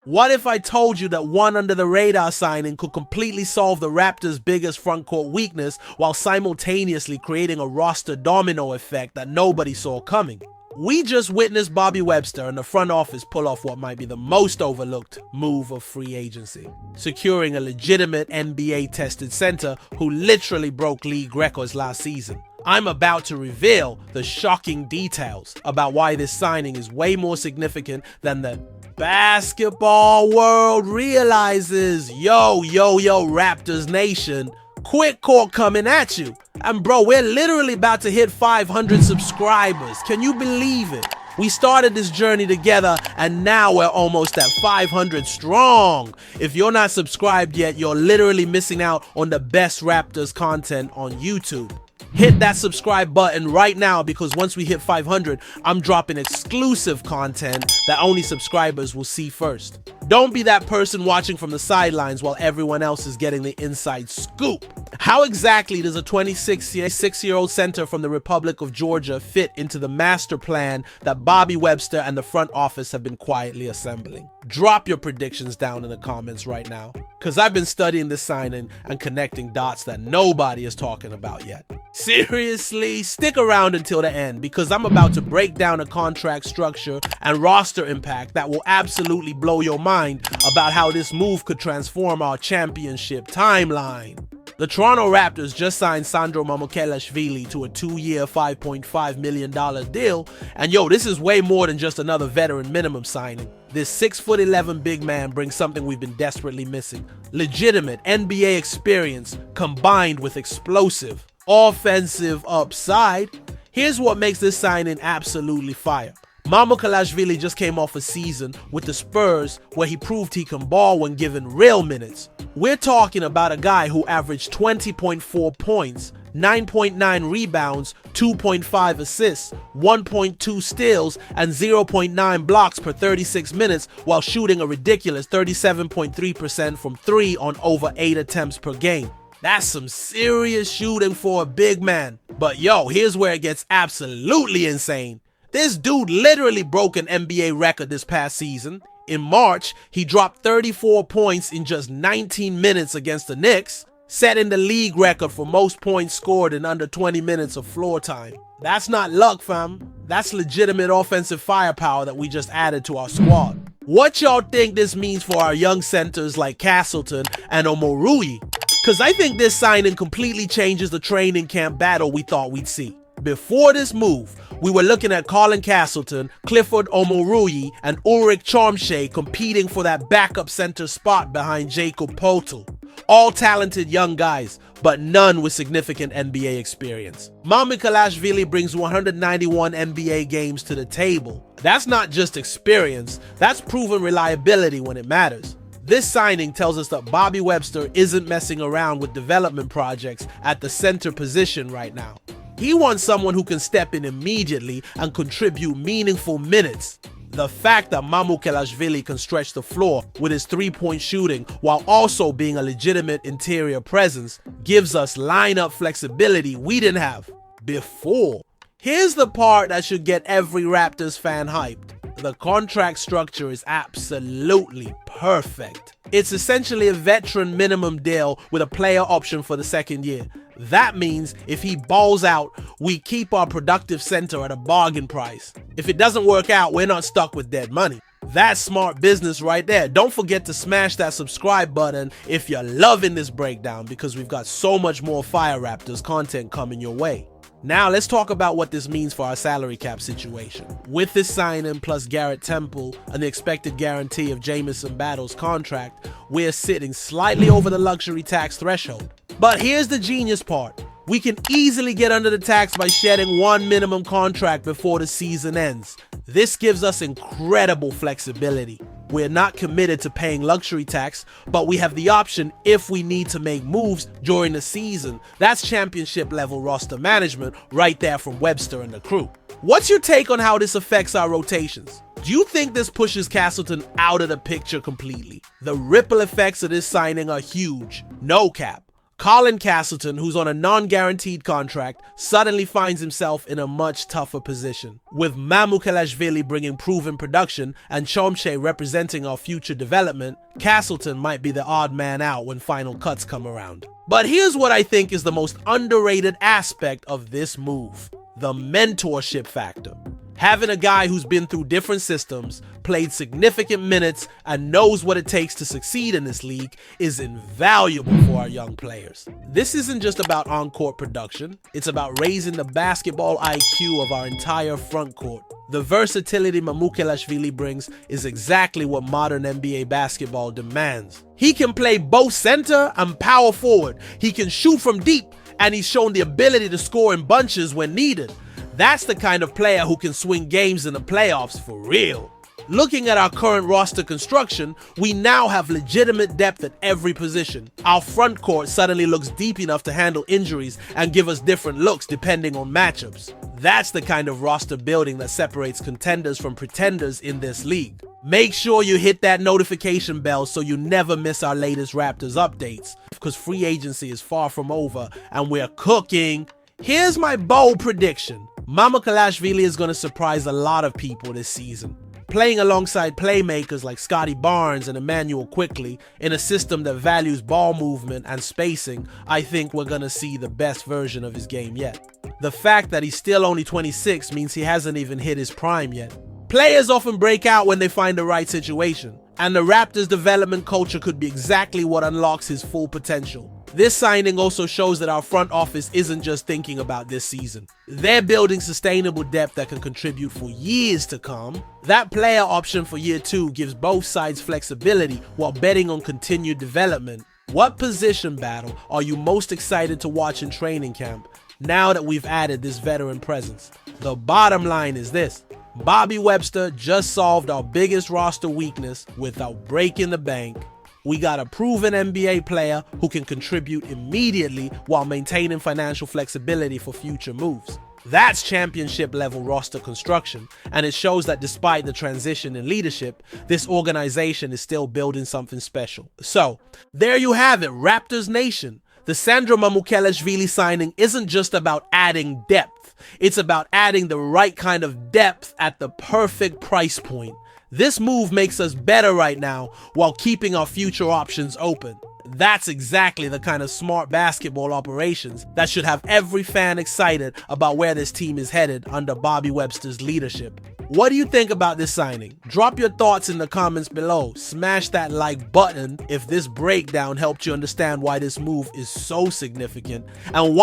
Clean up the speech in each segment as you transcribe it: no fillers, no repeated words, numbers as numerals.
What if I told you that one under-the-radar signing could completely solve the Raptors' biggest frontcourt weakness while simultaneously creating a roster domino effect that nobody saw coming? We just witnessed Bobby Webster and the front office pull off what might be the most overlooked move of free agency, securing a legitimate NBA-tested center who literally broke league records last season. I'm about to reveal the shocking details about why this signing is way more significant than the basketball world realizes. Yo, Raptors Nation. Quick court coming at you. And bro, we're literally about to hit 500 subscribers. Can you believe it? We started this journey together and now we're almost at 500 strong. If you're not subscribed yet, you're literally missing out on the best Raptors content on YouTube. Hit that subscribe button right now because once we hit 500, I'm dropping exclusive content that only subscribers will see first. Don't be that person watching from the sidelines while everyone else is getting the inside scoop. How exactly does a 26-year-old center from the Republic of Georgia fit into the master plan that Bobby Webster and the front office have been quietly assembling? Drop your predictions down in the comments right now, because I've been studying this signing and connecting dots that nobody is talking about yet. Seriously, stick around until the end because I'm about to break down a contract structure and roster impact that will absolutely blow your mind about how this move could transform our championship timeline. The Toronto Raptors just signed Sandro Mamukelashvili to a 2-year, $5.5 million deal, and this is way more than just another veteran minimum signing. This 6'11" big man brings something we've been desperately missing: legitimate NBA experience combined with explosive offensive upside. Here's what makes this signing absolutely fire. Mamukelashvili just came off a season with the Spurs where he proved he can ball when given real minutes. We're talking about a guy who averaged 20.4 points, 9.9 rebounds, 2.5 assists, 1.2 steals, and 0.9 blocks per 36 minutes while shooting a ridiculous 37.3% from 3 on over 8 attempts per game. That's some serious shooting for a big man. But here's where it gets absolutely insane. This dude literally broke an NBA record this past season. In March, he dropped 34 points in just 19 minutes against the Knicks, setting the league record for most points scored in under 20 minutes of floor time. That's not luck, fam. That's legitimate offensive firepower that we just added to our squad. What y'all think this means for our young centers like Castleton and Omoruyi? Because I think this signing completely changes the training camp battle we thought we'd see. Before this move, we were looking at Colin Castleton, Clifford Omoruyi, and Ulrich Chomche competing for that backup center spot behind Jakob Poeltl. All talented young guys, but none with significant NBA experience. Mamukelashvili brings 191 NBA games to the table. That's not just experience, that's proven reliability when it matters. This signing tells us that Bobby Webster isn't messing around with development projects at the center position right now. He wants someone who can step in immediately and contribute meaningful minutes. The fact that Mamukelashvili can stretch the floor with his three-point shooting while also being a legitimate interior presence gives us lineup flexibility we didn't have before. Here's the part that should get every Raptors fan hyped. The contract structure is absolutely perfect. It's essentially a veteran minimum deal with a player option for the second year. That means if he balls out, we keep our productive center at a bargain price. If it doesn't work out, we're not stuck with dead money. That's smart business right there. Don't forget to smash that subscribe button if you're loving this breakdown because we've got so much more Fire Raptors content coming your way. Now let's talk about what this means for our salary cap situation. With this signing plus Garrett Temple and the expected guarantee of Jamison Battle's contract, we're sitting slightly over the luxury tax threshold. But here's the genius part. We can easily get under the tax by shedding one minimum contract before the season ends. This gives us incredible flexibility. We're not committed to paying luxury tax, but we have the option if we need to make moves during the season. That's championship level roster management right there from Webster and the crew. What's your take on how this affects our rotations? Do you think this pushes Castleton out of the picture completely? The ripple effects of this signing are huge. No cap. Colin Castleton, who's on a non-guaranteed contract, suddenly finds himself in a much tougher position. With Mamukelashvili bringing proven production and Chomche representing our future development, Castleton might be the odd man out when final cuts come around. But here's what I think is the most underrated aspect of this move: the mentorship factor. Having a guy who's been through different systems, played significant minutes, and knows what it takes to succeed in this league is invaluable for our young players. This isn't just about on-court production, it's about raising the basketball IQ of our entire front court. The versatility Mamukelashvili brings is exactly what modern NBA basketball demands. He can play both center and power forward, he can shoot from deep, and he's shown the ability to score in bunches when needed. That's the kind of player who can swing games in the playoffs for real. Looking at our current roster construction, we now have legitimate depth at every position. Our front court suddenly looks deep enough to handle injuries and give us different looks depending on matchups. That's the kind of roster building that separates contenders from pretenders in this league. Make sure you hit that notification bell so you never miss our latest Raptors updates, because free agency is far from over and we're cooking. Here's my bold prediction: Mamukelashvili is going to surprise a lot of people this season. Playing alongside playmakers like Scotty Barnes and Emmanuel Quickley in a system that values ball movement and spacing, I think we're going to see the best version of his game yet. The fact that he's still only 26 means he hasn't even hit his prime yet. Players often break out when they find the right situation, and the Raptors' development culture could be exactly what unlocks his full potential. This signing also shows that our front office isn't just thinking about this season. They're building sustainable depth that can contribute for years to come. That player option for year 2 gives both sides flexibility while betting on continued development. What position battle are you most excited to watch in training camp now that we've added this veteran presence? The bottom line is this: Bobby Webster just solved our biggest roster weakness without breaking the bank. We got a proven NBA player who can contribute immediately while maintaining financial flexibility for future moves. That's championship level roster construction, and it shows that despite the transition in leadership, this organization is still building something special. So, there you have it, Raptors Nation. The Sandro Mamukelashvili signing isn't just about adding depth, it's about adding the right kind of depth at the perfect price point. This move makes us better right now while keeping our future options open. That's exactly the kind of smart basketball operations that should have every fan excited about where this team is headed under Bobby Webster's leadership. What do you think about this signing? Drop your thoughts in the comments below. Smash that like button if this breakdown helped you understand why this move is so significant. And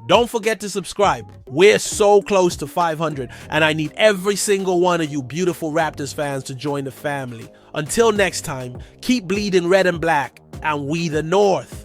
don't forget to subscribe. We're so close to 500 and I need every single one of you beautiful Raptors fans to join the family. Until next time, keep bleeding red and black, and we the North.